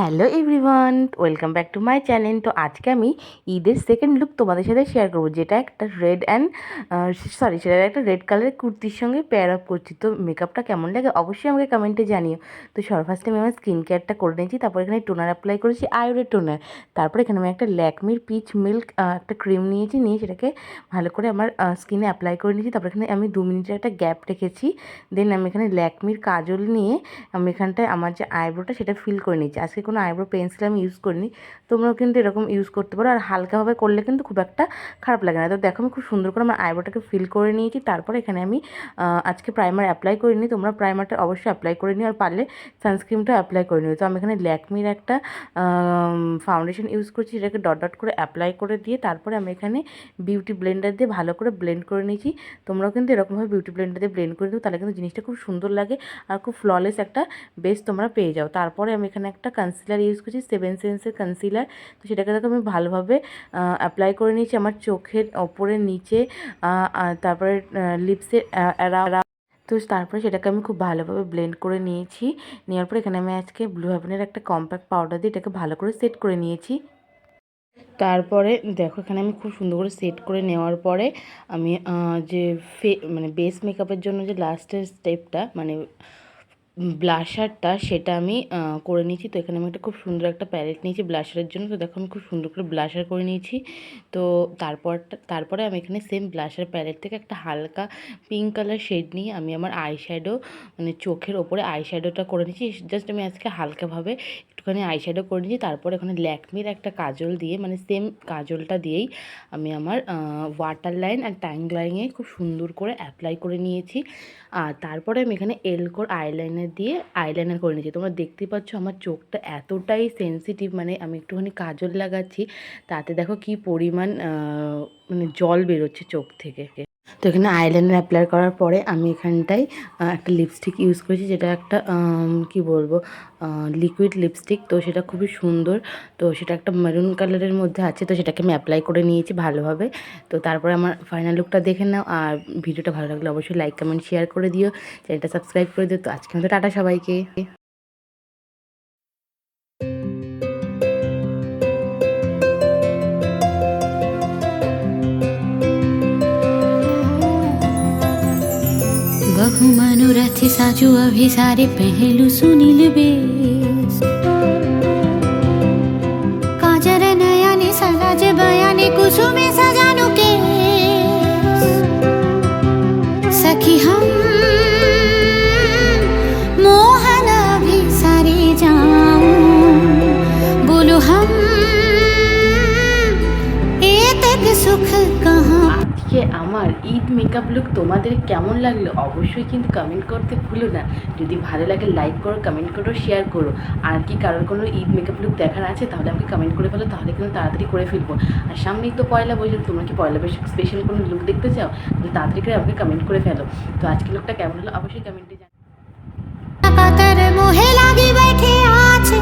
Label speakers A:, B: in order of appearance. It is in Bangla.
A: Hello everyone, welcome back to my channel. তো আজকে আমি ঈদের সেকেন্ড লুক তোমাদের সাথে শেয়ার করবো, যেটা একটা রেড অ্যান্ড সেটা একটা রেড কালারের কুর্তির সঙ্গে পেয়ার আপ করছি। তো মেকআপটা কেমন লাগে অবশ্যই আমাকে কমেন্টে জানিও। তো ফার্স্টে আমি আমার স্কিন কেয়ারটা করে নিয়েছি, তারপর এখানে টোনার অ্যাপ্লাই করেছি, আয়োডের টোনার। তারপর এখানে আমি একটা ল্যাকমির পিচ মিল্ক একটা ক্রিম নিয়ে সেটাকে ভালো করে আমার স্কিনে অ্যাপ্লাই করে নিয়েছি। তারপর এখানে আমি 2 মিনিটের একটা গ্যাপ রেখেছি। দেন আমি এখানে ল্যাকমির কাজল নিয়ে আমি এখানটায় আমার যে আইব্রোটা সেটা ফিল করে নিচ্ছি। আজকে কোনো আইব্রো পেন্সিল আমি ইউজ করিনি, তোমরাও কিন্তু এরকম ইউজ করতে পারো। আর হালকাভাবে করলে কিন্তু খুব একটা খারাপ লাগে না। তো দেখো আমি খুব সুন্দর করে আমার আইব্রোটাকে ফিল করে নিয়েছি। তারপরে এখানে আমি আজকে প্রাইমার অ্যাপ্লাই করিনি, তোমরা প্রাইমারটা অবশ্যই অ্যাপ্লাই করে নিও, আর পারলে সানস্ক্রিনটা অ্যাপ্লাই করে নিও। তো আমি এখানে ল্যাকমির একটা ফাউন্ডেশন ইউজ করছি, সেটাকে ডট ডট করে অ্যাপ্লাই করে দিয়ে তারপরে আমি এখানে বিউটি ব্লেন্ডার দিয়ে ভালো করে ব্লেন্ড করে নিয়েছি। তোমরাও কিন্তু এরকমভাবে বিউটি ব্লেন্ডার দিয়ে ব্লেন্ড করে দিও, তাহলে কিন্তু জিনিসটা খুব সুন্দর লাগে আর খুব ফ্ললেস একটা বেস তোমরা পেয়ে যাও। তারপরে আমি এখানে একটা কনসিলার ইউজ করছি, 7 সেন্সের কনসিলার। তো সেটাকে দেখো আমি ভালোভাবে অ্যাপ্লাই করে নিয়েছি আমার চোখের ওপরে, নিচে, তারপরে লিপসের তো তারপরে সেটাকে আমি খুব ভালোভাবে ব্লেন্ড করে নিয়েছি। নেওয়ার পর এখানে আমি আজকে ব্লু হেভেনের একটা কম্প্যাক্ট পাউডার দিয়ে এটাকে ভালো করে সেট করে নিয়েছি। তারপরে দেখো এখানে আমি খুব সুন্দর করে সেট করে নেওয়ার পরে আমি যে বেস মেকআপের জন্য যে লাস্টের স্টেপটা ব্লাশারটা সেটা আমি করে নিয়েছি। তো এখানে আমি একটা খুব সুন্দর একটা প্যালেট নিয়েছি ব্লাশারের জন্য। তো দেখো আমি খুব সুন্দর করে ব্লাশার করে নিয়েছি। তো তারপরে আমি এখানে সেম ব্লাশার প্যালেট থেকে একটা হালকা পিঙ্ক কালার শেড নিয়ে আমি আমার আইশ্যাডো চোখের ওপরে আইশ্যাডোটা করে নিয়েছি। জাস্ট আমি আজকে হালকাভাবে একটুখানি আইশ্যাডো করে নিয়েছি। তারপর এখানে ল্যাকমির একটা কাজল দিয়ে সেম কাজলটা দিয়েই আমি আমার ওয়াটার লাইন আর ট্যাং লাইনে খুব সুন্দর করে অ্যাপ্লাই করে নিয়েছি। আর তারপরে আমি এখানে এলকোর আইলাইনার দিয়ে আইলাইনার করে নিয়েছি। তোমরা দেখতেই পাচ্ছ আমার চোখটা এতটাই সেন্সিটিভ, আমি একটুখানি কাজল লাগাচ্ছি, তাতে দেখো কি পরিমাণ জল বেরোচ্ছে চোখ থেকে। তো এখানে আইলাইনার অ্যাপ্লাই করার পরে আমি এখানটায় একটা লিপস্টিক ইউজ করেছি, যেটা একটা কি বলবো লিকুইড লিপস্টিক। তো সেটা খুবই সুন্দর, তো সেটা একটা মেরুন কালারের মধ্যে আছে। তো সেটাকে আমি অ্যাপ্লাই করে নিয়েছি ভালোভাবে। তো তারপরে আমার ফাইনাল লুকটা দেখে নাও, আর ভিডিওটা ভালো লাগলে অবশ্যই লাইক কমেন্ট শেয়ার করে দিও, চ্যানেলটা সাবস্ক্রাইব করে দিও। তো আজকে মতো টাটা সবাইকে।
B: बहु मनोरथ साजू अभिसारे पहलू सुनील बेस काजर नयने सलाज बयाने कुसुमे सजानु के सखी हम मोहन अभिसारे जाऊं बोलो हम एतक सुख कहाँ।
A: আজকে আমার ঈদ মেকআপ লুক তোমাদের কেমন লাগলো অবশ্যই কিন্তু কমেন্ট করতে ভুলো না। যদি ভালো লাগে লাইক করো, কমেন্ট করো, শেয়ার করো। আর কি কারোর কোনো ঈদ মেকআপ লুক দেখার আছে তাহলে আমাকে কমেন্ট করে ফেলো, তাহলে কিন্তু তাড়াতাড়ি করে ফেলবো। আর সামনেই তো পয়লা বৈশাখ, তোমরা কি পয়লা বৈশাখ স্পেশাল কোনো লুক দেখতে চাও তাহলে তাড়াতাড়ি করে আমাকে কমেন্ট করে ফেলো। তো আজকে লুকটা কেমন হলো অবশ্যই কমেন্টে জানাও।
B: মোহে লাগি बैठे আছে